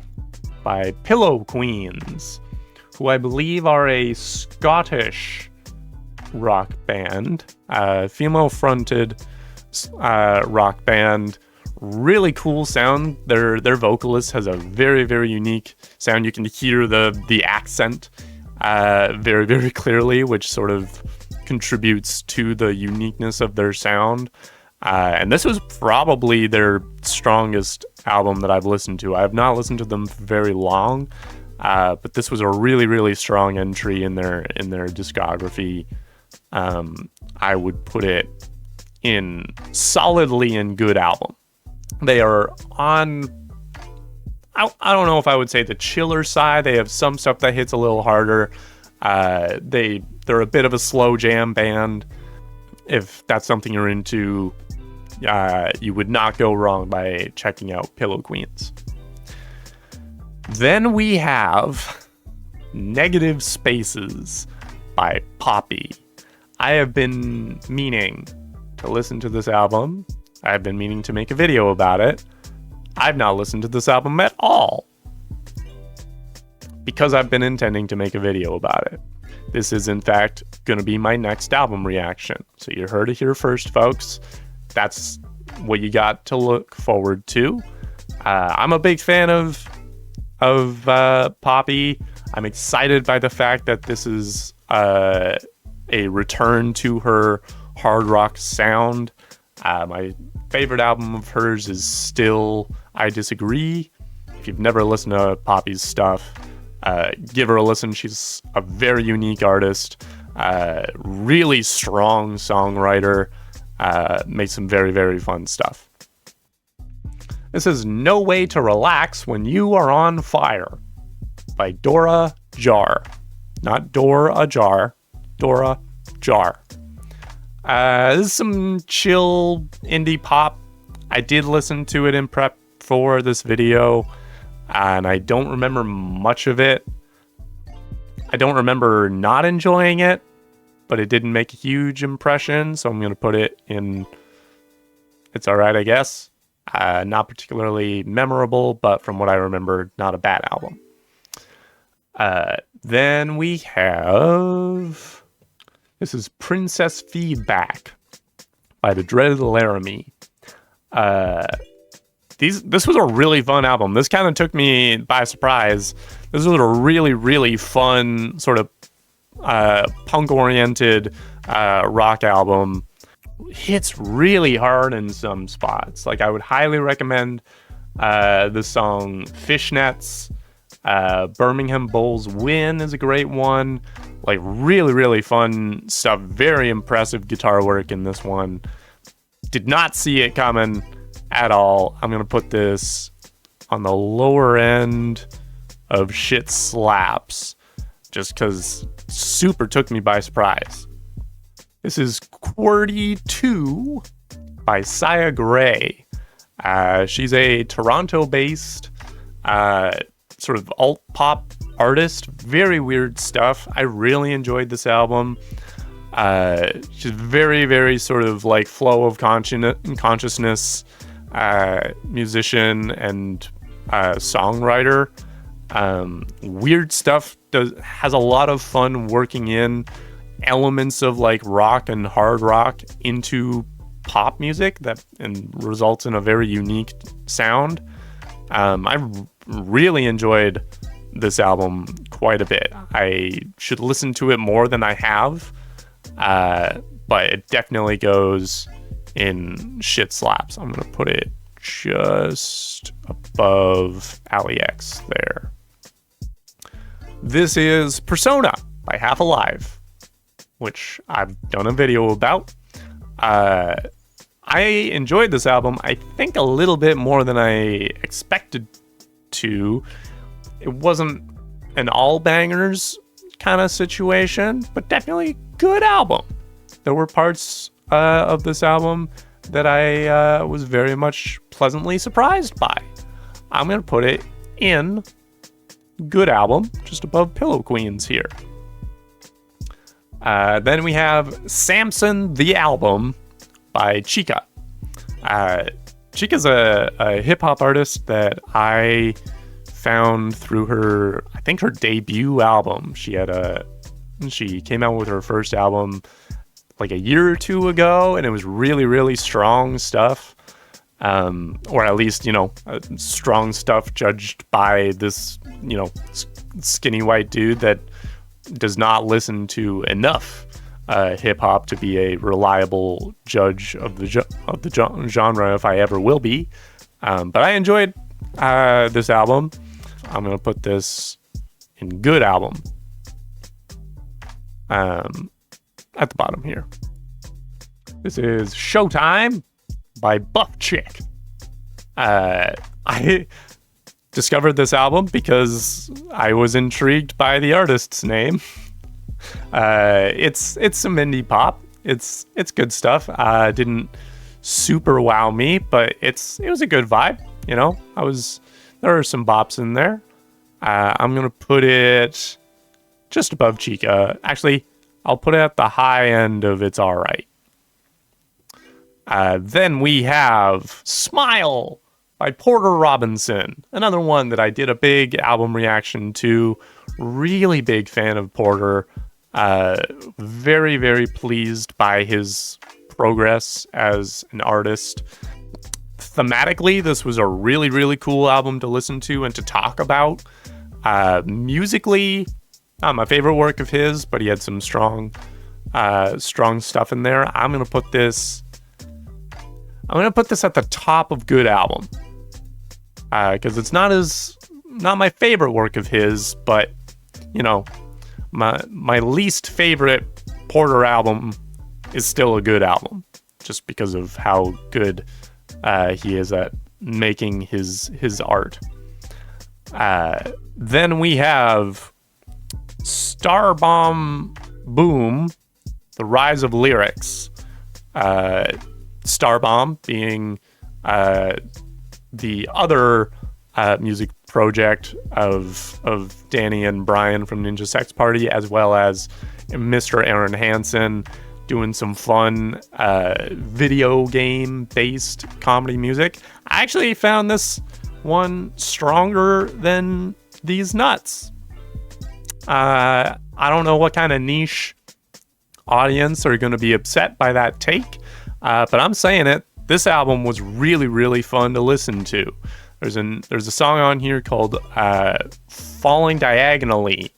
by Pillow Queens, who I believe are a Scottish rock band, female-fronted rock band. Really cool sound. Their vocalist has a very, very unique sound. You can hear the accent very, very clearly, which sort of contributes to the uniqueness of their sound. And this was probably their strongest album that I've listened to. I have not listened to them for very long, but this was a really, really strong entry in their discography. I would put it in solidly in good album. They are on, I don't know if I would say the chiller side. They have some stuff that hits a little harder. They're a bit of a slow jam band. If that's something you're into, You would not go wrong by checking out Pillow Queens. Then we have Negative Spaces by Poppy. I have been meaning to listen to this album. I've been meaning to make a video about it. I've not listened to this album at all, because I've been intending to make a video about it. This is, in fact, going to be my next album reaction. So you heard it here first, folks. That's what you got to look forward to. I'm a big fan of Poppy. I'm excited by the fact that this is a return to her hard rock sound. My favorite album of hers is still I Disagree. If you've never listened to Poppy's stuff, give her a listen. She's a very unique artist, really strong songwriter, makes some very, very fun stuff. This is No Way to Relax When You Are on Fire by Dora Jar. Not Door Ajar, Dora Jar. This is some chill indie pop. I did listen to it in prep for this video, and I don't remember much of it. I don't remember not enjoying it, but it didn't make a huge impression, so I'm going to put it in it's alright, I guess. Not particularly memorable, but from what I remember, not a bad album. Then we have... This is Princess Feedback by the Dreaded Laramie. This was a really fun album. This kind of took me by surprise. This was a really, really fun sort of punk-oriented rock album. Hits really hard in some spots. Like, I would highly recommend the song Fishnets. Birmingham Bulls Win is a great one. Like, really, really fun stuff. Very impressive guitar work in this one. Did not see it coming at all. I'm gonna put this on the lower end of Shit Slaps, just because super took me by surprise. This is QWERTY 2 by Sia Gray. She's a Toronto-based sort of alt-pop artist. Very weird stuff. I really enjoyed this album. She's very, very sort of like flow of consciousness musician and songwriter. Weird stuff. Has a lot of fun working in elements of like rock and hard rock into pop music and results in a very unique sound. I really enjoyed this album quite a bit. I should listen to it more than I have, but it definitely goes in Shit Slaps. I'm gonna put it just above Ali X there. This is Persona by Half Alive, which I've done a video about. I enjoyed this album, I think, a little bit more than I expected to. It wasn't an all bangers kind of situation, but definitely a good album. There were parts of this album that I was very much pleasantly surprised by. I'm going to put it in good album, just above Pillow Queens here. Then we have Samson the Album by Chika. Chika's a hip-hop artist that I found through her debut album. She came out with her first album like a year or two ago, and it was really, really strong stuff. Or at least, strong stuff judged by this, skinny white dude that does not listen to enough hip hop to be a reliable judge of the genre, if I ever will be. But I enjoyed this album. I'm gonna put this in good album at the bottom here. This is Showtime by Buff Chick. I discovered this album because I was intrigued by the artist's name. It's some indie pop. It's good stuff. Didn't super wow me, but it was a good vibe. You know, there are some bops in there. I'm gonna put it just above Chica. Actually, I'll put it at the high end of It's Alright. Then we have Smile by Porter Robinson. Another one that I did a big album reaction to. Really big fan of Porter. Very, very pleased by his progress as an artist. Thematically, this was a really, really cool album to listen to and to talk about. Musically, not my favorite work of his, but he had some strong stuff in there. I'm gonna put this at the top of good album, because it's not my favorite work of his, but you know, my least favorite Porter album is still a good album, just because of how good he is at making his art. Then we have Starbomb Boom, The Rise of Lyrics. Starbomb being the other music project of Danny and Brian from Ninja Sex Party, as well as Mr. Aaron Hansen, doing some fun video game based comedy music. I actually found this one stronger than These Nuts. I don't know what kind of niche audience are going to be upset by that take, but I'm saying it. This album was really, really fun to listen to. There's a song on here called Falling Diagonally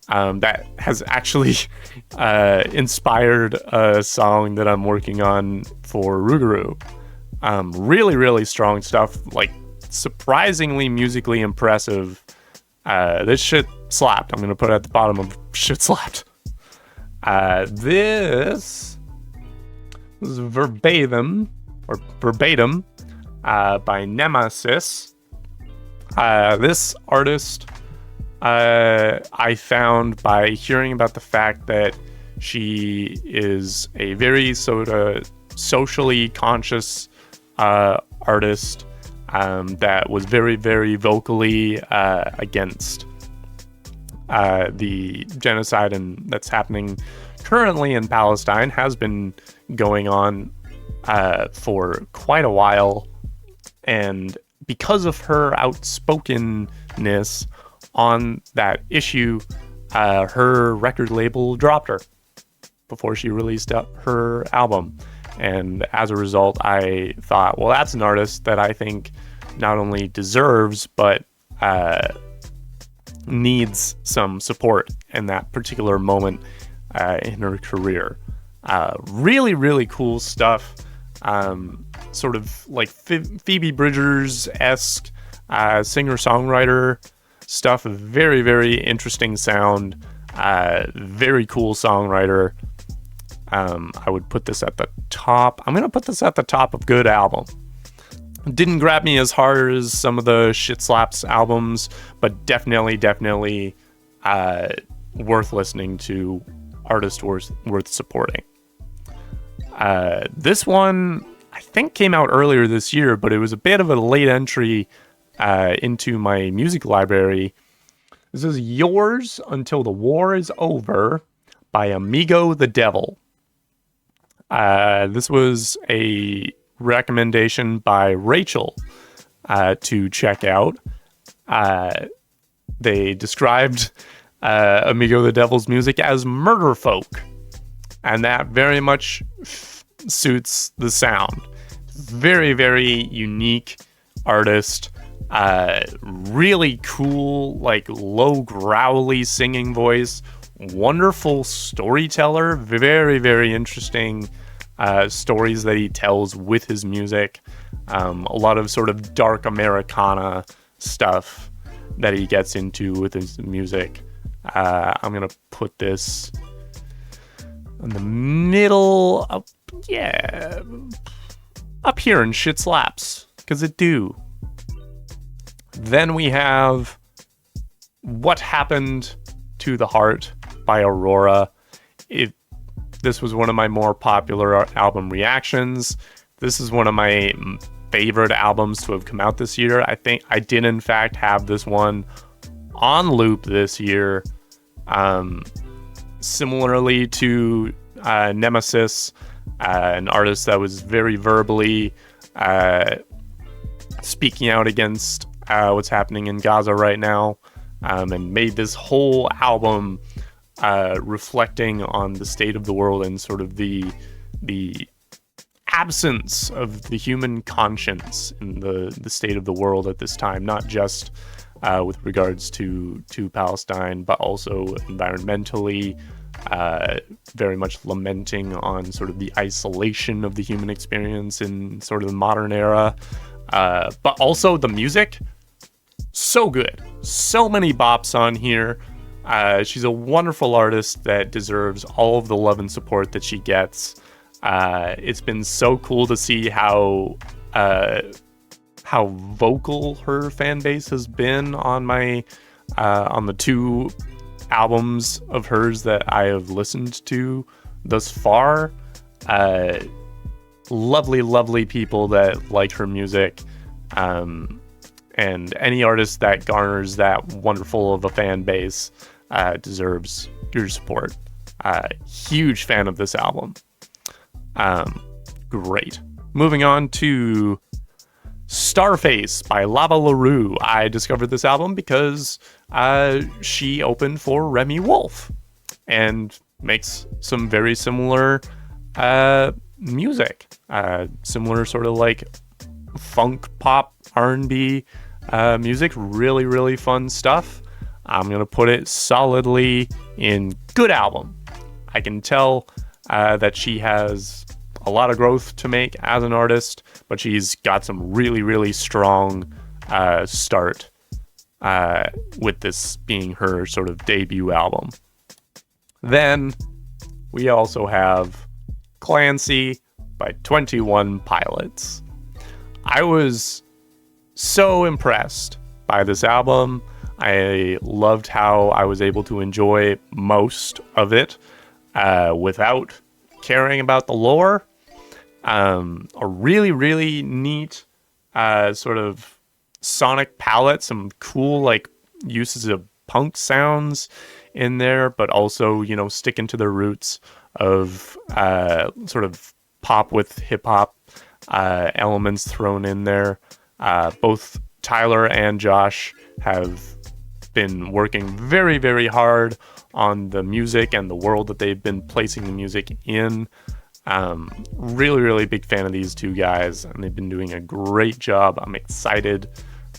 that has actually inspired a song that I'm working on for Rougarou. Really, really strong stuff, like surprisingly musically impressive. This shit slapped. I'm going to put it at the bottom of shit slapped. This is Verbatim by Nemesis. This artist I found by hearing about the fact that she is a very sort of socially conscious artist that was very, very vocally against the genocide that's happening currently in Palestine, has been going on for quite a while. And because of her outspokenness on that issue, her record label dropped her before she released her album. And as a result, I thought, well, that's an artist that I think not only deserves, but needs some support in that particular moment in her career. Really, really cool stuff. Sort of like Phoebe Bridgers-esque singer-songwriter stuff. Very, very interesting sound. Very cool songwriter. I would put this at the top. I'm going to put this at the top of good album. Didn't grab me as hard as some of the Shit Slaps albums, but definitely worth listening to, artist worth supporting. This one, I think, came out earlier this year, but it was a bit of a late entry into my music library. This is Yours Until the War Is Over by Amigo the Devil. This was a recommendation by Rachel to check out. They described Amigo the Devil's music as murder folk, and that very much suits the sound. Very, very unique artist. Really cool, like low growly singing voice. Wonderful storyteller. Very, very interesting stories that he tells with his music. A lot of sort of dark Americana stuff that he gets into with his music. I'm gonna put this in the middle, up here in Shit Slaps, because it do. Then we have What Happened to the Heart by Aurora. This was one of my more popular album reactions. This is one of my favorite albums to have come out this year. I think I did in fact have this one on loop this year. Similarly to Nemesis, an artist that was very verbally speaking out against what's happening in Gaza right now, and made this whole album reflecting on the state of the world and sort of the absence of the human conscience in the state of the world at this time, not just with regards to Palestine, but also environmentally, very much lamenting on sort of the isolation of the human experience in sort of the modern era, but also the music, so good. So many bops on here. She's a wonderful artist that deserves all of the love and support that she gets. It's been so cool to see how vocal her fan base has been on the two albums of hers that I have listened to thus far. Lovely people that like her music, and any artist that garners that wonderful of a fan base deserves your support. Huge fan of this album. Great. Moving on to Starface by Lava LaRue. I discovered this album because she opened for Remy Wolf and makes some very similar music. Similar sort of like funk, pop, R&B music. Really fun stuff. I'm going to put it solidly in good album. I can tell that she has a lot of growth to make as an artist, but she's got some really strong start with this being her sort of debut album. Then we also have Clancy by 21 Pilots. I was so impressed by this album. I loved how I was able to enjoy most of it without caring about the lore. A really neat sort of sonic palette, some cool like uses of punk sounds in there, but also, you know, sticking to their roots of sort of pop with hip hop elements thrown in there. Both Tyler and Josh have been working very hard on the music and the world that they've been placing the music in. Really big fan of these two guys, and they've been doing a great job. I'm excited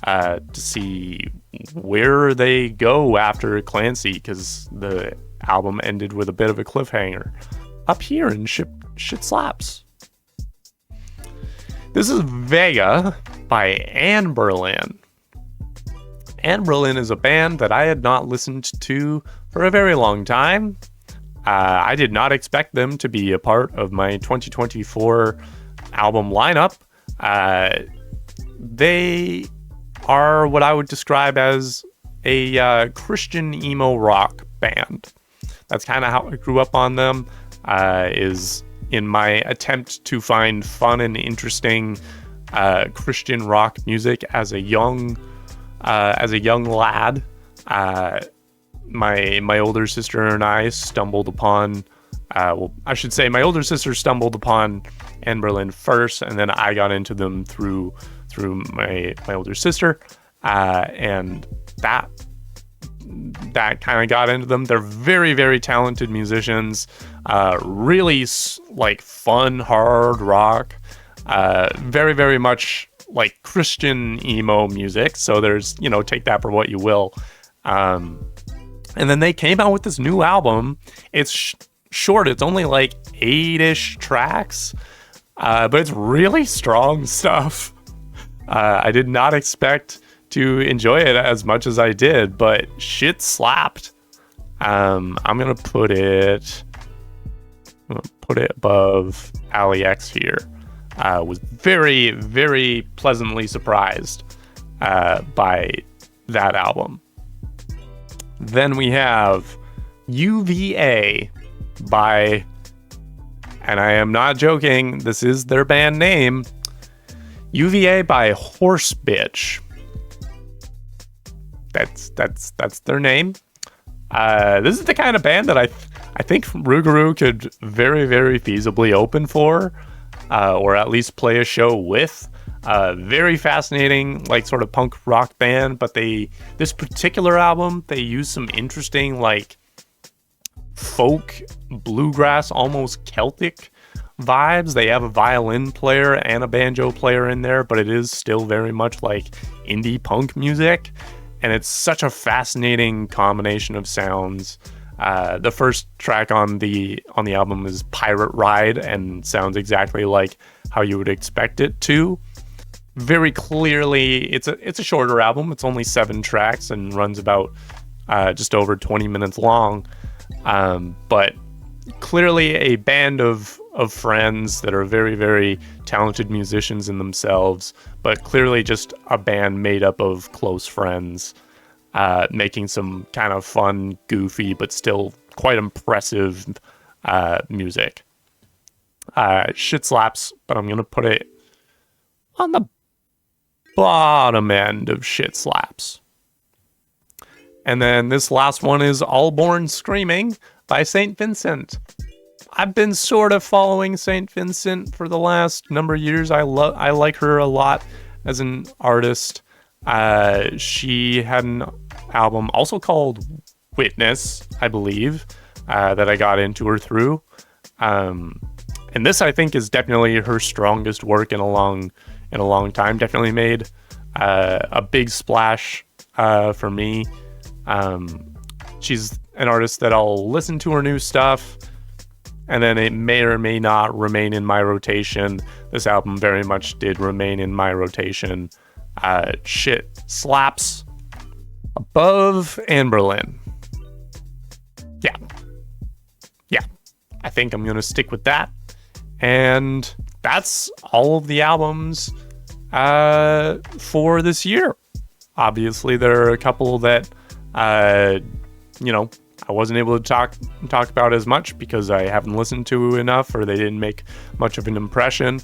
to see where they go after Clancy, because the album ended with a bit of a cliffhanger. Up here in Shit Slaps. This is Vega by Anberlin. Anberlin is a band that I had not listened to for a very long time. I did not expect them to be a part of my 2024 album lineup. They are what I would describe as a Christian emo rock band. That's kind of how I grew up on them, is in my attempt to find fun and interesting Christian rock music as a young lad. My older sister and I stumbled upon, I should say my older sister stumbled upon Anberlin first, and then I got into them through my older sister, and that kind of got into them. They're very talented musicians, really like fun hard rock, very much like Christian emo music. So there's, you know, take that for what you will. And then they came out with this new album. It's short. It's only like 8-ish tracks, but it's really strong stuff. I did not expect to enjoy it as much as I did, but shit slapped. I'm gonna put it above Ali X here. Was very pleasantly surprised by that album. Then we have UVA by and I am not joking, this is their band name, UVA by Horse Bitch. That's their name. This is the kind of band that I think Rougarou could very, very feasibly open for, or at least play a show with. Very fascinating, like sort of punk rock band, but this particular album, they use some interesting like folk, bluegrass, almost Celtic vibes. They have a violin player and a banjo player in there, but it is still very much like indie punk music. And it's such a fascinating combination of sounds. The first track on the album is Pirate Ride and sounds exactly like how you would expect it to. Very clearly, it's a shorter album. It's only 7 tracks and runs about just over 20 minutes long. But clearly a band of friends that are very, very talented musicians in themselves, but clearly just a band made up of close friends, making some kind of fun, goofy, but still quite impressive music. Shit slaps, but I'm going to put it on the bottom end of shit slaps. And then this last one is All Born Screaming by St. Vincent. I've been sort of following St. Vincent for the last number of years. I like her a lot as an artist. She had an album also called Witness, I believe, that I got into her through. And this, I think, is definitely her strongest work in a long time. Definitely made a big splash for me. She's an artist that I'll listen to her new stuff, and then it may or may not remain in my rotation. This album very much did remain in my rotation. Shit slaps. Above Anberlin. Yeah. I think I'm gonna stick with that. And that's all of the albums for this year. Obviously, there are a couple that I wasn't able to talk about as much because I haven't listened to enough, or they didn't make much of an impression.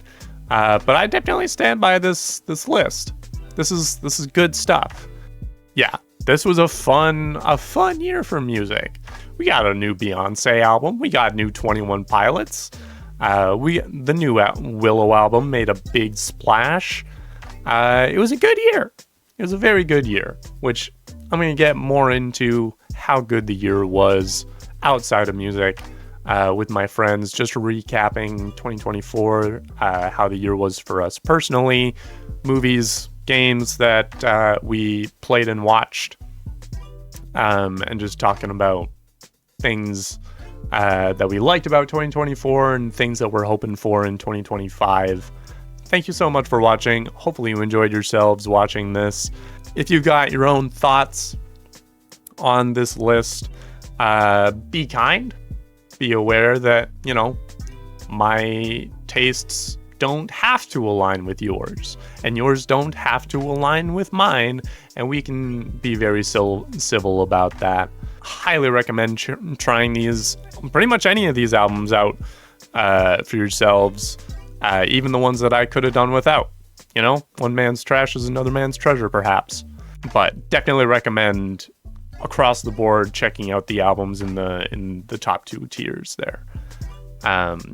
But I definitely stand by this list. This is good stuff. Yeah, this was a fun year for music. We got a new Beyonce album. We got new 21 Pilots. The new Willow album made a big splash. It was a good year. It was a very good year, which I'm going to get more into how good the year was outside of music with my friends, just recapping 2024, how the year was for us personally, movies, games that we played and watched, and just talking about things that we liked about 2024 and things that we're hoping for in 2025. Thank you so much for watching. Hopefully you enjoyed yourselves watching this. If you've got your own thoughts on this list, be kind. Be aware that, my tastes don't have to align with yours, and yours don't have to align with mine, and we can be very civil about that. Highly recommend trying pretty much any of these albums out for yourselves. Even the ones that I could have done without. One man's trash is another man's treasure, perhaps. But definitely recommend across the board checking out the albums in the top 2 tiers there.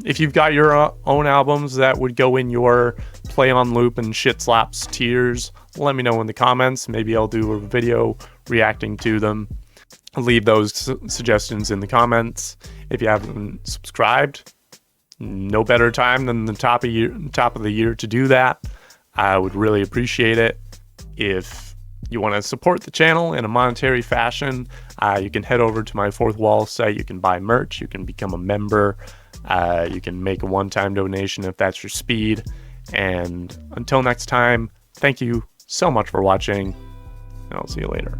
If you've got your own albums that would go in your play on loop and shit slaps tiers, let me know in the comments. Maybe I'll do a video reacting to them. Leave those suggestions in the comments. If you haven't subscribed, no better time than the top of the year to do that. I would really appreciate it. If you want to support the channel in a monetary fashion, you can head over to my Fourth Wall site. You can buy merch. You can become a member. You can make a one-time donation if that's your speed. And until next time, thank you so much for watching, and I'll see you later.